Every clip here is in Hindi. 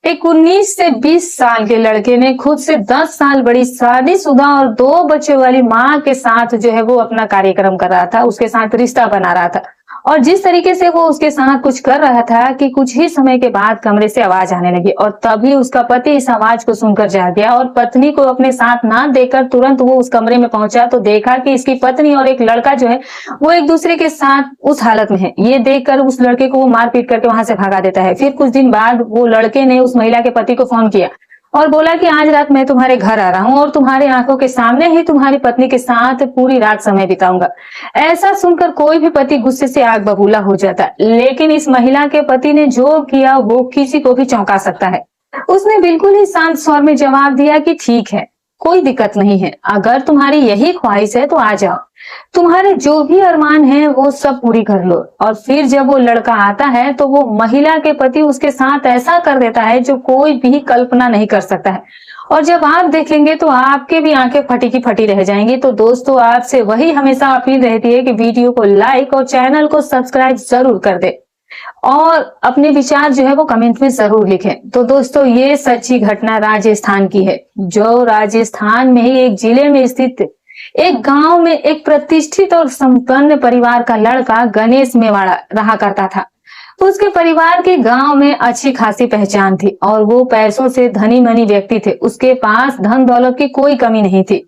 एक 19 से 20 साल के लड़के ने खुद से 10 साल बड़ी शादीशुदा और 2 बच्चों वाली माँ के साथ जो है वो अपना कार्यक्रम कर रहा था, उसके साथ रिश्ता बना रहा था। और जिस तरीके से वो उसके साथ कुछ कर रहा था कि कुछ ही समय के बाद कमरे से आवाज आने लगी और तभी उसका पति इस आवाज को सुनकर जाग गया और पत्नी को अपने साथ ना देखकर तुरंत वो उस कमरे में पहुंचा तो देखा कि इसकी पत्नी और एक लड़का जो है वो एक दूसरे के साथ उस हालत में है। ये देखकर उस लड़के को वो मार पीट करके वहां से भगा देता है। फिर कुछ दिन बाद वो लड़के ने उस महिला के पति को फोन किया और बोला कि आज रात मैं तुम्हारे घर आ रहा हूँ और तुम्हारी आंखों के सामने ही तुम्हारी पत्नी के साथ पूरी रात समय बिताऊंगा। ऐसा सुनकर कोई भी पति गुस्से से आग बबूला हो जाता, लेकिन इस महिला के पति ने जो किया वो किसी को भी चौंका सकता है। उसने बिल्कुल ही शांत स्वर में जवाब दिया कि ठीक है, कोई दिक्कत नहीं है, अगर तुम्हारी यही ख्वाहिश है तो आ जाओ, तुम्हारे जो भी अरमान हैं वो सब पूरी कर लो। और फिर जब वो लड़का आता है तो वो महिला के पति उसके साथ ऐसा कर देता है जो कोई भी कल्पना नहीं कर सकता है। और जब आप देखेंगे तो आपके भी आंखें फटी की फटी रह जाएंगी। तो दोस्तों, आपसे वही हमेशा अपील रहती है कि वीडियो को लाइक और चैनल को सब्सक्राइब जरूर कर दे और अपने विचार जो है वो कमेंट में जरूर लिखें। तो दोस्तों, ये सच्ची घटना राजस्थान की है, जो राजस्थान में ही एक जिले में स्थित एक गांव में एक प्रतिष्ठित और संपन्न परिवार का लड़का गणेश मेवाड़ा रहा करता था। तो उसके परिवार के गांव में अच्छी खासी पहचान थी और वो पैसों से धनी मनी व्यक्ति थे। उसके पास धन दौलत की कोई कमी नहीं थी।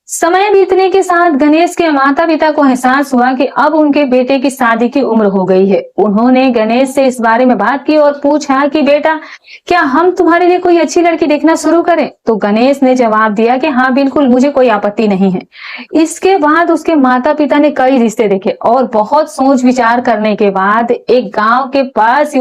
समय बीतने के साथ गणेश के माता पिता को एहसास हुआ कि अब उनके बेटे की शादी की उम्र हो गई है। उन्होंने गणेश से इस बारे में बात की और पूछा कि बेटा, क्या हम तुम्हारे लिए कोई अच्छी लड़की देखना शुरू करें? तो गणेश ने जवाब दिया कि हाँ बिल्कुल, मुझे कोई आपत्ति नहीं है। इसके बाद उसके माता पिता ने कई रिश्ते देखे और बहुत सोच विचार करने के बाद एक गांव के पास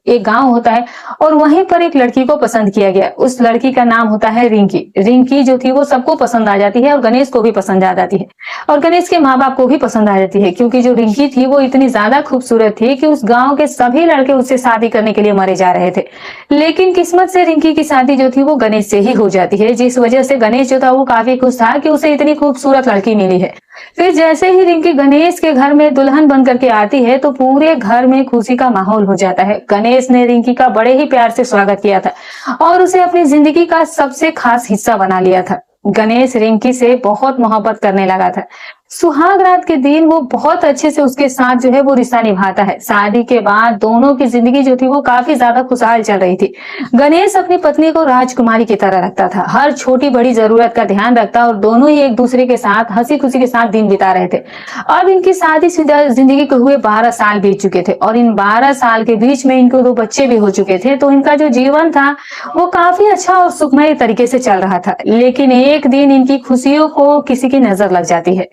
एक गांव होता है और वहीं पर एक लड़की को पसंद किया गया। उस लड़की का नाम होता है रिंकी। रिंकी जो थी वो सबको पसंद आ जाती है और गणेश को भी पसंद आ जाती है और गणेश के माँ बाप को भी पसंद आ जाती है, क्योंकि जो रिंकी थी वो इतनी ज्यादा खूबसूरत थी कि उस गांव के सभी लड़के उससे शादी करने के लिए मरे जा रहे थे। लेकिन किस्मत से रिंकी की शादी जो थी वो गणेश से ही हो जाती है, जिस वजह से गणेश जो था वो काफी खुश था कि उसे इतनी खूबसूरत लड़की मिली है। फिर जैसे ही रिंकी गणेश के घर में दुल्हन बन करके आती है तो पूरे घर में खुशी का माहौल हो जाता है। गणेश ने रिंकी का बड़े ही प्यार से स्वागत किया था और उसे अपनी जिंदगी का सबसे खास हिस्सा बना लिया था। गणेश रिंकी से बहुत मोहब्बत करने लगा था। सुहाग रात के दिन वो बहुत अच्छे से उसके साथ जो है वो रिश्ता निभाता है। शादी के बाद दोनों की जिंदगी जो थी वो काफी ज्यादा खुशहाल चल रही थी। गणेश अपनी पत्नी को राजकुमारी की तरह रखता था, हर छोटी बड़ी जरूरत का ध्यान रखता और दोनों ही एक दूसरे के साथ हंसी खुशी के साथ दिन बिता रहे थे। अब इनकी शादी जिंदगी को हुए 12 साल बीत चुके थे और इन 12 साल के बीच में इनको 2 बच्चे भी हो चुके थे। तो इनका जो जीवन था वो काफी अच्छा और सुखमय तरीके से चल रहा था। लेकिन एक दिन इनकी खुशियों को किसी की नजर लग जाती है।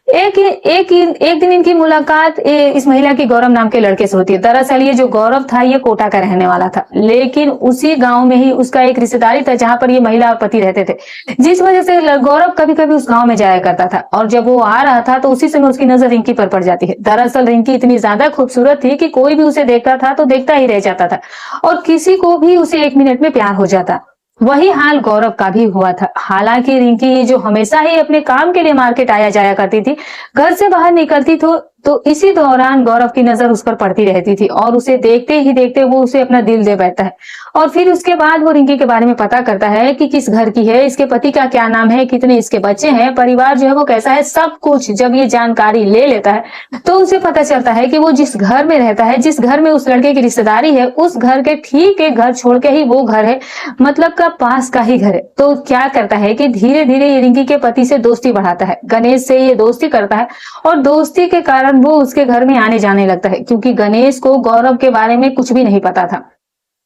एक दिन इनकी मुलाकात इस महिला की गौरव नाम के लड़के से होती है। दरअसल ये जो गौरव था ये कोटा का रहने वाला था, लेकिन उसी गांव में ही उसका एक रिश्तेदारी था जहां पर ये महिला और पति रहते थे, जिस वजह से गौरव कभी कभी उस गांव में जाया करता था। और जब वो आ रहा था तो उसी समय उसकी नजर रिंकी पर पड़ जाती है। दरअसल रिंकी इतनी ज्यादा खूबसूरत थी कि कोई भी उसे देखता था तो देखता ही रह जाता था और किसी को भी उसे 1 मिनट में प्यार हो जाता। वही हाल गौरव का भी हुआ था। हालांकि रिंकी जो हमेशा ही अपने काम के लिए मार्केट आया जाया करती थी, घर से बाहर निकलती तो इसी दौरान गौरव की नजर उस पर पड़ती रहती थी और उसे देखते ही देखते वो उसे अपना दिल दे बैठता है। और फिर उसके बाद वो रिंकी के बारे में पता करता है कि किस घर की है, इसके पति का क्या नाम है, कितने इसके बच्चे हैं, परिवार जो है वो कैसा है, सब कुछ जब ये जानकारी ले लेता है तो उसे पता चलता है कि वो जिस घर में रहता है, जिस घर में उस लड़के की रिश्तेदारी है, उस घर के ठीक एक घर छोड़ के ही वो घर है, मतलब का पास का ही घर है। तो क्या करता है कि धीरे धीरे ये रिंकी के पति से दोस्ती बढ़ाता है, गणेश से ये दोस्ती करता है और दोस्ती के कारण वो उसके घर में आने जाने लगता है, क्योंकि गणेश को गौरव के बारे में कुछ भी नहीं पता था।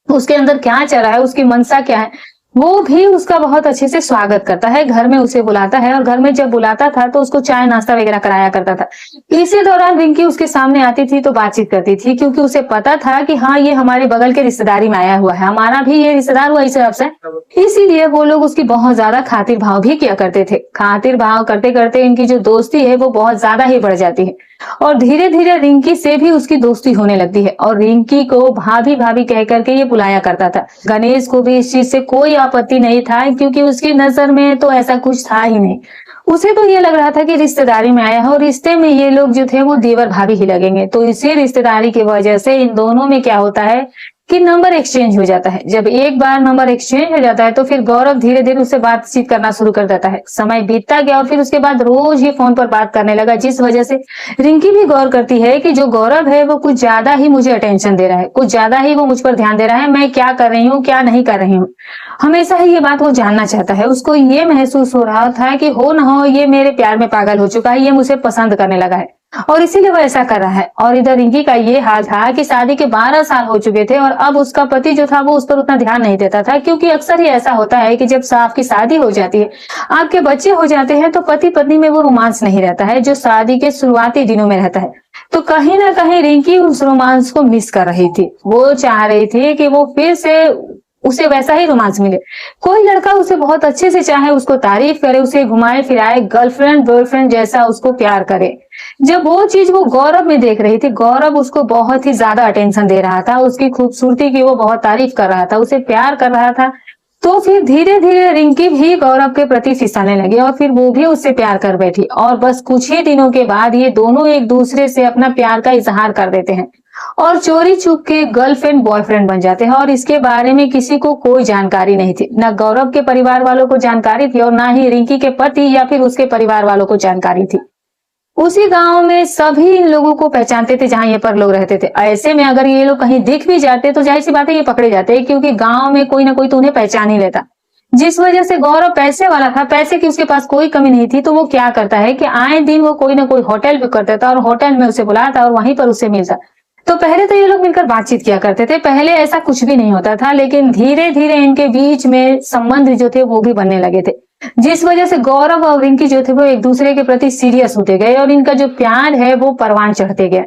उसके अंदर क्या चल रहा है, उसकी मंशा क्या है, वो भी उसका बहुत अच्छे से स्वागत करता है, घर में उसे बुलाता है और घर में जब बुलाता था तो उसको चाय नाश्ता वगैरह कराया करता था। इसी दौरान रिंकी उसके सामने आती थी तो बातचीत करती थी, क्योंकि उसे पता था कि हाँ ये हमारे बगल के रिश्तेदारी में आया हुआ है, हमारा भी ये रिश्तेदार हुआ इस हिसाब से। इसीलिए वो लोग उसकी बहुत ज्यादा खातिर भाव भी किया करते थे। खातिर भाव करते करते इनकी जो दोस्ती है वो बहुत ज्यादा ही बढ़ जाती है और धीरे धीरे रिंकी से भी उसकी दोस्ती होने लगती है और रिंकी को भाभी भाभी कह करके ये बुलाया करता था। गणेश को भी इस चीज से कोई आपत्ति नहीं था, क्योंकि उसकी नजर में तो ऐसा कुछ था ही नहीं। उसे तो ये लग रहा था कि रिश्तेदारी में आया है और रिश्ते में ये लोग जो थे वो देवर भाभी ही लगेंगे। तो इसी रिश्तेदारी की वजह से इन दोनों में क्या होता है कि नंबर एक्सचेंज हो जाता है। जब एक बार नंबर एक्सचेंज हो जाता है तो फिर गौरव धीरे धीरे उससे बातचीत करना शुरू कर देता है। समय बीतता गया और फिर उसके बाद रोज ही फोन पर बात करने लगा, जिस वजह से रिंकी भी गौर करती है कि जो गौरव है वो कुछ ज्यादा ही मुझे अटेंशन दे रहा है, कुछ ज्यादा ही वो मुझ पर ध्यान दे रहा है, मैं क्या कर रही हूँ क्या नहीं कर रही हूँ। हमेशा ही ये बात वो जानना चाहता है। उसको ये महसूस हो रहा था कि हो ना हो ये मेरे प्यार में पागल हो चुका है, ये मुझे पसंद करने लगा है और इसीलिए वो ऐसा कर रहा है। और इधर रिंकी का ये हाल था कि शादी के 12 साल हो चुके थे और अब उसका पति जो था वो उस पर उतना ध्यान नहीं देता था, क्योंकि अक्सर ही ऐसा होता है कि जब आपकी शादी हो जाती है, आपके बच्चे हो जाते हैं, तो पति पत्नी में वो रोमांस नहीं रहता है जो शादी के शुरुआती दिनों में रहता है। तो कहीं ना कहीं रिंकी उस रोमांस को मिस कर रही थी। वो चाह रही थी कि वो फिर से उसे वैसा ही रोमांस मिले। कोई लड़का उसे बहुत अच्छे से चाहे, उसको तारीफ करे, उसे घुमाए फिराए, गर्लफ्रेंड बॉयफ्रेंड जैसा उसको प्यार करे। जब वो चीज वो गौरव में देख रही थी, गौरव उसको बहुत ही ज्यादा अटेंशन दे रहा था, उसकी खूबसूरती की वो बहुत तारीफ कर रहा था, उसे प्यार कर रहा था, तो फिर धीरे धीरे रिंकी भी गौरव के प्रति फिसलने लगी और फिर वो भी उससे प्यार कर बैठी। और बस कुछ ही दिनों के बाद ये दोनों एक दूसरे से अपना प्यार का इजहार कर देते हैं और चोरी छुप के गर्लफ्रेंड बॉयफ्रेंड बन जाते हैं। और इसके बारे में किसी को कोई जानकारी नहीं थी, ना गौरव के परिवार वालों को जानकारी थी और ना ही रिंकी के पति या फिर उसके परिवार वालों को जानकारी थी। उसी गांव में सभी इन लोगों को पहचानते थे जहां ये पर लोग रहते थे। ऐसे में अगर ये लोग कहीं दिख भी जाते तो जाहिर सी बात है ये पकड़े जाते, क्योंकि गांव में कोई ना कोई तो उन्हें पहचान ही लेता। जिस वजह से गौरव पैसे वाला था, पैसे की उसके पास कोई कमी नहीं थी, तो वो क्या करता है कि आए दिन वो कोई ना कोई होटल बुक करता था और होटल में उसे बुलाता और वहीं पर उससे मिलता। तो पहले तो ये लोग मिलकर बातचीत किया करते थे, पहले ऐसा कुछ भी नहीं होता था, लेकिन धीरे धीरे इनके बीच में संबंध जो थे वो भी बनने लगे थे, जिस वजह से गौरव और रिंकी जो थे वो एक दूसरे के प्रति सीरियस होते गए और इनका जो प्यार है वो परवान चढ़ते गए।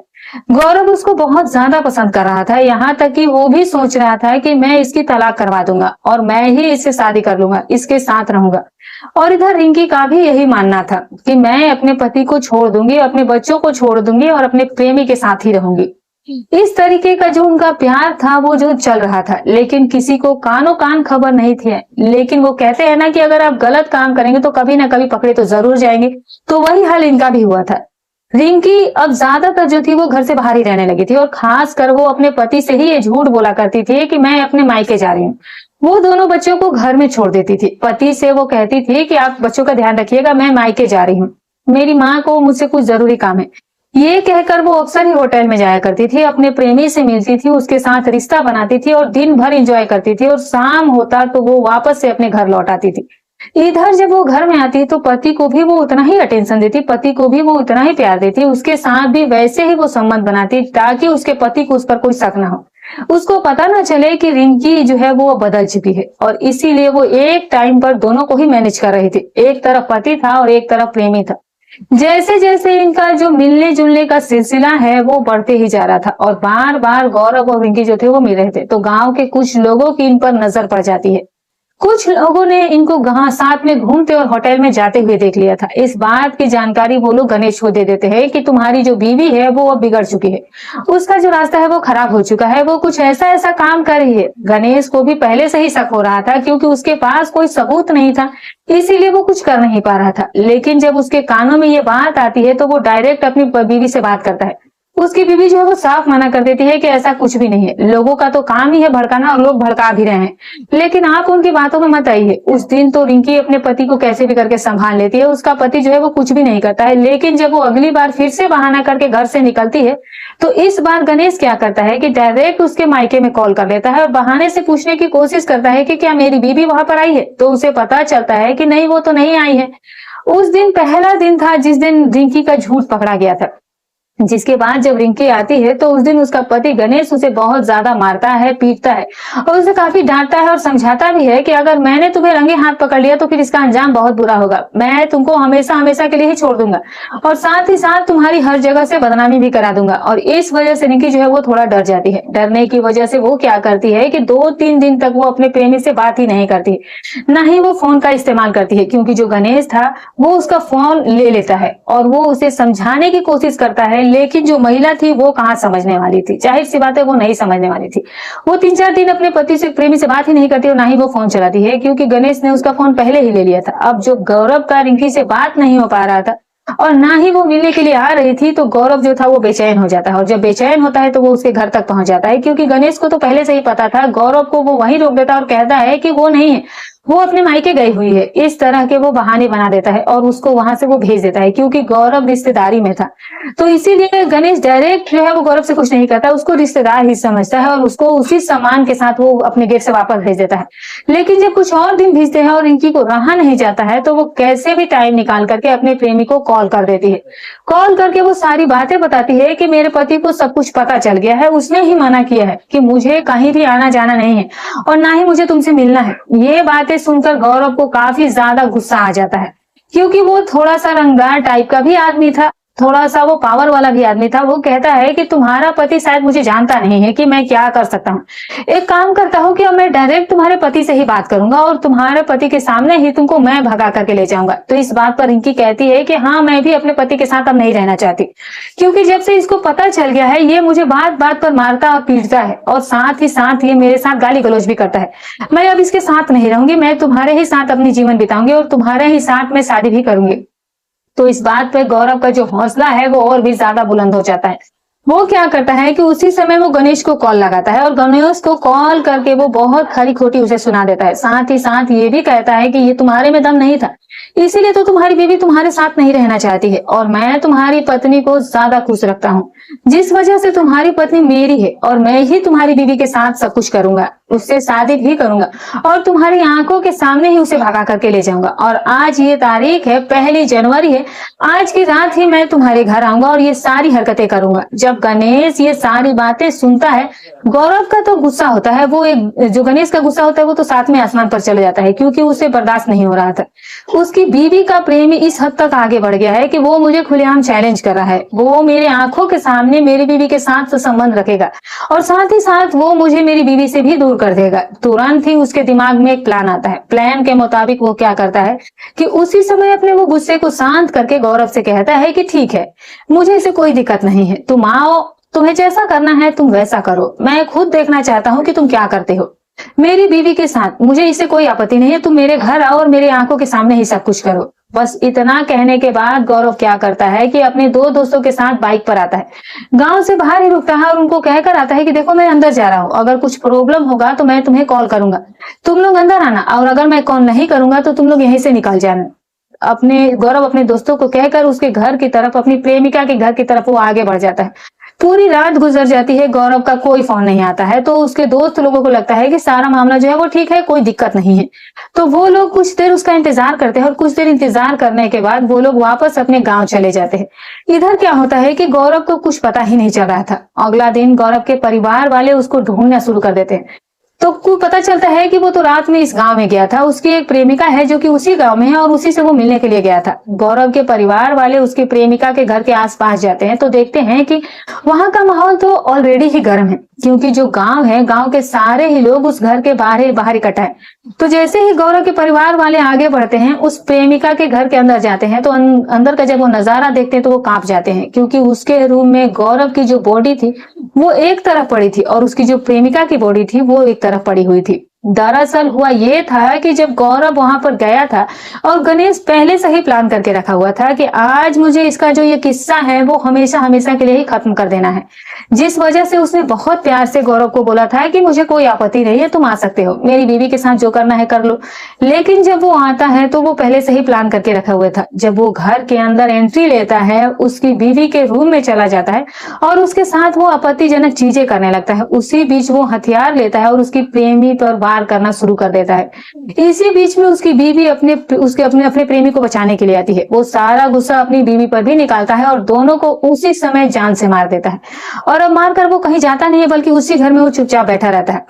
गौरव उसको बहुत ज्यादा पसंद कर रहा था, यहाँ तक कि वो भी सोच रहा था कि मैं इसकी तलाक करवा दूंगा और मैं ही इससे शादी कर लूंगा, इसके साथ रहूंगा। और इधर रिंकी का भी यही मानना था कि मैं अपने पति को छोड़ दूंगी, अपने बच्चों को छोड़ दूंगी और अपने प्रेमी के साथ ही रहूंगी। इस तरीके का जो उनका प्यार था वो जो चल रहा था, लेकिन किसी को कानो कान खबर नहीं थी। लेकिन वो कहते हैं ना कि अगर आप गलत काम करेंगे तो कभी ना कभी पकड़े तो जरूर जाएंगे, तो वही हाल इनका भी हुआ था। रिंकी अब ज्यादातर जो थी वो घर से बाहर ही रहने लगी थी और खास कर वो अपने पति से ही ये झूठ बोला करती थी कि मैं अपने मायके जा रही हूँ। वो दोनों बच्चों को घर में छोड़ देती थी। पति से वो कहती थी कि आप बच्चों का ध्यान रखिएगा, मैं मायके जा रही हूँ, मेरी माँ को मुझसे कुछ जरूरी काम है। ये कहकर वो अक्सर ही होटल में जाया करती थी, अपने प्रेमी से मिलती थी, उसके साथ रिश्ता बनाती थी और दिन भर एंजॉय करती थी और शाम होता तो वो वापस से अपने घर लौट आती थी। इधर जब वो घर में आती तो पति को भी वो उतना ही अटेंशन देती, पति को भी वो उतना ही प्यार देती, उसके साथ भी वैसे ही वो संबंध बनाती ताकि उसके पति को उस पर कोई शक ना हो, उसको पता ना चले कि रिंकी जो है वो बदल चुकी है। और इसीलिए वो एक टाइम पर दोनों को ही मैनेज कर रही थी, एक तरफ पति था और एक तरफ प्रेमी था। जैसे जैसे इनका जो मिलने जुलने का सिलसिला है वो बढ़ते ही जा रहा था और बार बार गौरव और रिंकी जो थे वो मिल रहे थे, तो गांव के कुछ लोगों की इन पर नजर पड़ जाती है। कुछ लोगों ने इनको साथ में घूमते और होटल में जाते हुए देख लिया था। इस बात की जानकारी वो लोग गणेश को दे देते हैं कि तुम्हारी जो बीवी है वो अब बिगड़ चुकी है, उसका जो रास्ता है वो खराब हो चुका है, वो कुछ ऐसा ऐसा काम कर रही है। गणेश को भी पहले से ही शक हो रहा था, क्योंकि उसके पास कोई सबूत नहीं था, इसीलिए वो कुछ कर नहीं पा रहा था। लेकिन जब उसके कानों में ये बात आती है तो वो डायरेक्ट अपनी बीवी से बात करता है। उसकी बीवी जो है वो साफ मना कर देती है कि ऐसा कुछ भी नहीं है, लोगों का तो काम ही है भड़काना और लोग भड़का भी रहे हैं, लेकिन आप उनकी बातों में मत आइए। उस दिन तो रिंकी अपने पति को कैसे भी करके संभाल लेती है, उसका पति जो है वो कुछ भी नहीं करता है। लेकिन जब वो अगली बार फिर से बहाना करके घर से निकलती है तो इस बार गणेश क्या करता है कि डायरेक्ट उसके मायके में कॉल कर लेता है और बहाने से पूछने की कोशिश करता है कि क्या मेरी बीवी वहां पर आई है। तो उसे पता चलता है कि नहीं, वो तो नहीं आई है। उस दिन पहला दिन था जिस दिन रिंकी का झूठ पकड़ा गया था, जिसके बाद जब रिंकी आती है तो उस दिन उसका पति गणेश उसे बहुत ज्यादा मारता है, पीटता है और उसे काफी डांटता है और समझाता भी है कि अगर मैंने तुम्हें रंगे हाथ पकड़ लिया तो फिर इसका अंजाम बहुत बुरा होगा, मैं तुमको हमेशा हमेशा के लिए ही छोड़ दूंगा और साथ ही साथ तुम्हारी हर जगह से बदनामी भी करा दूंगा। और इस वजह से रिंकी जो है वो थोड़ा डर जाती है। डरने की वजह से वो क्या करती है कि 2-3 दिन तक वो अपने प्रेमी से बात ही नहीं करती, ना ही वो फोन का इस्तेमाल करती है, क्योंकि जो गणेश था वो उसका फोन ले लेता है और वो उसे समझाने की कोशिश करता है, लेकिन जो महिला थी वो कहाँ समझने वाली थी, जाहिर सी बात है वो नहीं समझने वाली थी। वो 3-4 दिन अपने पति से प्रेमी से बात ही नहीं करती और ना ही वो फोन चलाती है, क्योंकि गणेश ने उसका फोन पहले ही ले लिया था। अब जो गौरव का रिंकी से बात नहीं हो पा रहा था और ना ही वो मिलने के लिए आ रही थी, तो गौरव जो था वो बेचैन हो जाता है, और जब बेचैन होता है तो वो उसके घर तक पहुंच जाता है, क्योंकि गणेश को तो पहले से ही पता था। गौरव को वो वहीं रोक देता है और कहता है कि वो नहीं है, वो अपने मायके गई हुई है। इस तरह के वो बहाने बना देता है और उसको वहां से वो भेज देता है, क्योंकि गौरव रिश्तेदारी में था। तो इसीलिए गणेश डायरेक्ट जो है वो गौरव से कुछ नहीं करता, उसको रिश्तेदार ही समझता है और उसको उसी सम्मान के साथ वो अपने गेट से वापस भेज देता है। लेकिन जब कुछ और दिन बीतते हैं और रिंकी को रहा नहीं जाता है, तो वो कैसे भी टाइम निकाल करके अपने प्रेमी को कॉल कर देती है। कॉल करके वो सारी बातें बताती है कि मेरे पति को सब कुछ पता चल गया है, उसने ही मना किया है कि मुझे कहीं भी आना जाना नहीं है और ना ही मुझे तुमसे मिलना है। ये बातें सुनकर गौरव को काफी ज्यादा गुस्सा आ जाता है, क्योंकि वो थोड़ा सा रंगदार टाइप का भी आदमी था, थोड़ा सा वो पावर वाला भी आदमी था। वो कहता है कि तुम्हारा पति शायद मुझे जानता नहीं है कि मैं क्या कर सकता हूँ। एक काम करता हूँ कि अब मैं डायरेक्ट तुम्हारे पति से ही बात करूंगा और तुम्हारे पति के सामने ही तुमको मैं भगा करके ले जाऊंगा। तो इस बात पर रिंकी कहती है कि हाँ, मैं भी अपने पति के साथ अब नहीं रहना चाहती, क्योंकि जब से इसको पता चल गया है ये मुझे बात बात पर मारता और पीटता है, और साथ ही साथ ये मेरे साथ गाली गलौज भी करता है। मैं अब इसके साथ नहीं रहूंगी, मैं तुम्हारे ही साथ अपनी जीवन बिताऊंगी और तुम्हारे ही साथ मैं शादी भी करूंगी। तो इस बात पे गौरव का जो हौसला है वो और भी ज्यादा बुलंद हो जाता है। वो क्या करता है कि उसी समय वो गणेश को कॉल लगाता है और गणेश को कॉल करके वो बहुत खरी खोटी उसे सुना देता है। साथ ही साथ ये भी कहता है कि ये तुम्हारे में दम नहीं था, इसीलिए तो तुम्हारी बीवी तुम्हारे साथ नहीं रहना चाहती है, और मैं तुम्हारी पत्नी को ज्यादा खुश रखता हूँ, जिस वजह से तुम्हारी पत्नी मेरी है और मैं ही तुम्हारी बीवी के साथ सब कुछ करूंगा, उससे शादी भी करूंगा और तुम्हारी आंखों के सामने ही उसे भगा करके ले जाऊंगा। और आज ये तारीख है, 1 जनवरी है, आज की रात ही मैं तुम्हारे घर आऊंगा और ये सारी हरकतें करूंगा। जब गणेश ये सारी बातें सुनता है, गौरव का तो गुस्सा होता है, वो एक जो गणेश का गुस्सा होता है वो तो साथ में आसमान पर चले जाता है, क्योंकि उसे बर्दाश्त नहीं हो रहा था। उसकी बीवी का प्रेमी इस हद तक आगे बढ़ गया है कि वो मुझे खुलेआम चैलेंज कर रहा है, वो मेरे आंखों के सामने मेरी बीवी के साथ संबंध रखेगा और साथ ही साथ वो मुझे मेरी बीवी से भी दूर कर देगा। तुरंत ही उसके दिमाग में एक प्लान आता है। प्लान के मुताबिक वो क्या करता है कि उसी समय अपने वो गुस्से को शांत करके गौरव से कहता है कि ठीक है, मुझे इसे कोई दिक्कत नहीं है, तुम आओ, तुम्हें जैसा करना है तुम वैसा करो, मैं खुद देखना चाहता हूँ कि तुम क्या करते हो मेरी बीवी के साथ, मुझे इससे कोई आपत्ति नहीं है, तुम मेरे घर आओ और मेरे आंखों के सामने ही सब कुछ करो। बस इतना कहने के बाद गौरव क्या करता है कि अपने 2 दोस्तों के साथ बाइक पर आता है, गांव से बाहर ही रुकता है और उनको कहकर आता है कि देखो मैं अंदर जा रहा हूँ, अगर कुछ प्रॉब्लम होगा तो मैं तुम्हें कॉल करूंगा, तुम लोग अंदर आना, और अगर मैं कॉल नहीं करूंगा तो तुम लोग यहीं से निकल जाना। अपने गौरव अपने दोस्तों को कहकर उसके घर की तरफ, अपनी प्रेमिका के घर की तरफ वो आगे बढ़ जाता है। पूरी रात गुजर जाती है, गौरव का कोई फोन नहीं आता है, तो उसके दोस्त लोगों को लगता है कि सारा मामला जो है वो ठीक है, कोई दिक्कत नहीं है। तो वो लोग कुछ देर उसका इंतजार करते हैं और कुछ देर इंतजार करने के बाद वो लोग वापस अपने गांव चले जाते हैं। इधर क्या होता है कि गौरव को कुछ पता ही नहीं चल रहा था। अगला दिन गौरव के परिवार वाले उसको ढूंढना शुरू कर देते हैं, तो पता चलता है कि वो तो रात में इस गांव में गया था, उसकी एक प्रेमिका है जो कि उसी गांव में है और उसी से वो मिलने के लिए गया था। गौरव के परिवार वाले उसकी प्रेमिका के घर के आसपास जाते हैं तो देखते हैं कि वहां का माहौल तो ऑलरेडी ही गर्म है, क्योंकि जो गांव है, गांव के सारे ही लोग उस घर के बाहर इकट्ठा है। तो जैसे ही गौरव के परिवार वाले आगे बढ़ते हैं, उस प्रेमिका के घर के अंदर जाते हैं, तो अंदर का जब वो नजारा देखते हैं तो वो कांप जाते हैं, क्योंकि उसके रूम में गौरव की जो बॉडी थी वो एक तरफ पड़ी थी और उसकी जो प्रेमिका की बॉडी थी वो एक तरफ पड़ी हुई थी। दरअसल हुआ ये था कि जब गौरव वहां पर गया था और गणेश पहले से ही प्लान करके रखा हुआ था कि आज मुझे इसका जो ये किस्सा है वो हमेशा हमेशा के लिए ही खत्म कर देना है, जिस वजह से उसने बहुत प्यार से गौरव को बोला था कि मुझे कोई आपत्ति नहीं है, तुम आ सकते हो, मेरी बीवी के साथ जो करना है कर लो। लेकिन जब वो आता है तो वो पहले से ही प्लान करके रखा हुआ था। जब वो घर के अंदर एंट्री लेता है, उसकी बीवी के रूम में चला जाता है और उसके साथ वो आपत्तिजनक चीजें करने लगता है। उसी बीच वो हथियार लेता है और उसकी प्रेमी पर वार करना शुरू कर देता है। इसी बीच में उसकी बीवी अपने प्रेमी को बचाने के लिए आती है। वो सारा गुस्सा अपनी बीवी पर भी निकालता है और दोनों को उसी समय जान से मार देता है। और अब मारकर वो कहीं जाता नहीं है, बल्कि उसी घर में वो चुपचाप बैठा रहता है।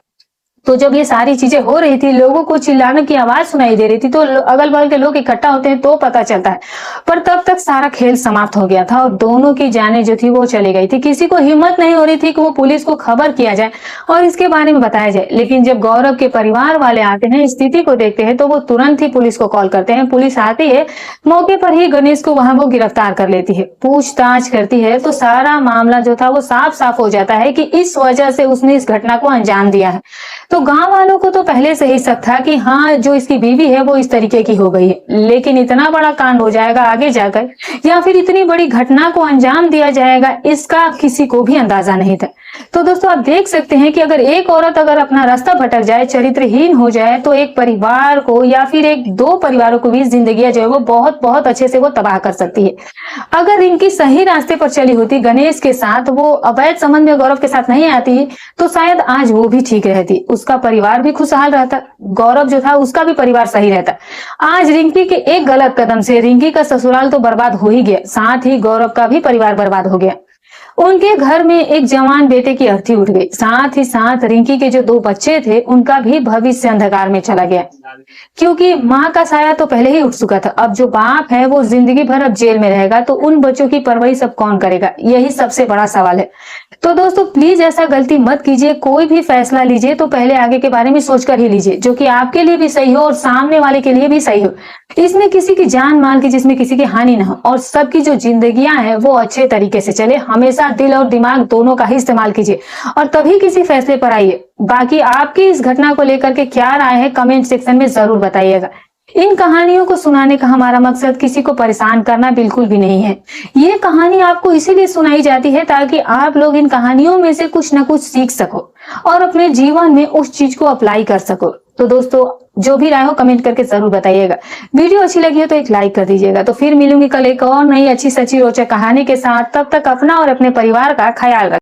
तो जब ये सारी चीजें हो रही थी, लोगों को चिल्लाने की आवाज सुनाई दे रही थी, तो अगल बगल के लोग इकट्ठा होते हैं तो पता चलता है। पर तब तक सारा खेल समाप्त हो गया था और दोनों की जानें जो थी वो चली गई थी। किसी को हिम्मत नहीं हो रही थी कि वो पुलिस को खबर किया जाए और इसके बारे में बताया जाए। लेकिन जब गौरव के परिवार वाले आते हैं, स्थिति को देखते हैं, तो वो तुरंत ही पुलिस को कॉल करते हैं। पुलिस आती है, मौके पर ही गणेश को वहां वो गिरफ्तार कर लेती है, पूछताछ करती है, तो सारा मामला जो था वो साफ साफ हो जाता है कि इस वजह से उसने इस घटना को अंजाम दिया है। तो तो गांव वालों को तो पहले से ही शक था कि हाँ, जो इसकी बीवी है वो इस तरीके की हो गई है, लेकिन इतना बड़ा कांड हो जाएगा आगे जाकर, या फिर इतनी बड़ी घटना को अंजाम दिया जाएगा, इसका किसी को भी अंदाजा नहीं था। तो दोस्तों आप देख सकते हैं कि अगर एक औरत अगर अपना रास्ता भटक जाए, चरित्रहीन हो जाए, तो एक परिवार को या फिर एक दो परिवारों को भी जिंदगी जो है वो बहुत बहुत अच्छे से वो तबाह कर सकती है। अगर रिंकी सही रास्ते पर चली होती, गणेश के साथ वो अवैध संबंध में गौरव के साथ नहीं आती, तो शायद आज वो भी ठीक रहती, उसका परिवार भी खुशहाल रहता, गौरव जो था उसका भी परिवार सही रहता। आज रिंकी के एक गलत कदम से रिंकी का ससुराल तो बर्बाद हो ही गया, साथ ही गौरव का भी परिवार बर्बाद हो गया। उनके घर में एक जवान बेटे की अर्थी उठ गई, साथ ही साथ रिंकी के जो दो बच्चे थे उनका भी भविष्य अंधकार में चला गया, क्योंकि माँ का साया तो पहले ही उठ चुका था। अब जो बाप है वो जिंदगी भर अब जेल में रहेगा, तो उन बच्चों की परवरिश अब कौन करेगा, यही सबसे बड़ा सवाल है। तो दोस्तों प्लीज ऐसा गलती मत कीजिए, कोई भी फैसला लीजिए तो पहले आगे के बारे में सोचकर ही लीजिए, जो कि आपके लिए भी सही हो और सामने वाले के लिए भी सही हो। इसमें किसी की जान माल की, जिसमें किसी की हानि ना हो, और सबकी जो जिंदगियां हैं वो अच्छे तरीके से चले। हमेशा दिल और दिमाग दोनों का ही इस्तेमाल कीजिए और तभी किसी फैसले पर आइए। बाकी आपकी इस घटना को लेकर के क्या राय है कमेंट सेक्शन में जरूर बताइएगा। इन कहानियों को सुनाने का हमारा मकसद किसी को परेशान करना बिल्कुल भी नहीं है। ये कहानी आपको इसीलिए सुनाई जाती है ताकि आप लोग इन कहानियों में से कुछ ना कुछ सीख सको और अपने जीवन में उस चीज को अप्लाई कर सको। तो दोस्तों जो भी राय हो कमेंट करके जरूर बताइएगा। वीडियो अच्छी लगी हो तो एक लाइक कर दीजिएगा। तो फिर मिलूंगी कल एक और नई अच्छी सच्ची रोचक कहानी के साथ। तब तक अपना और अपने परिवार का ख्याल रखें।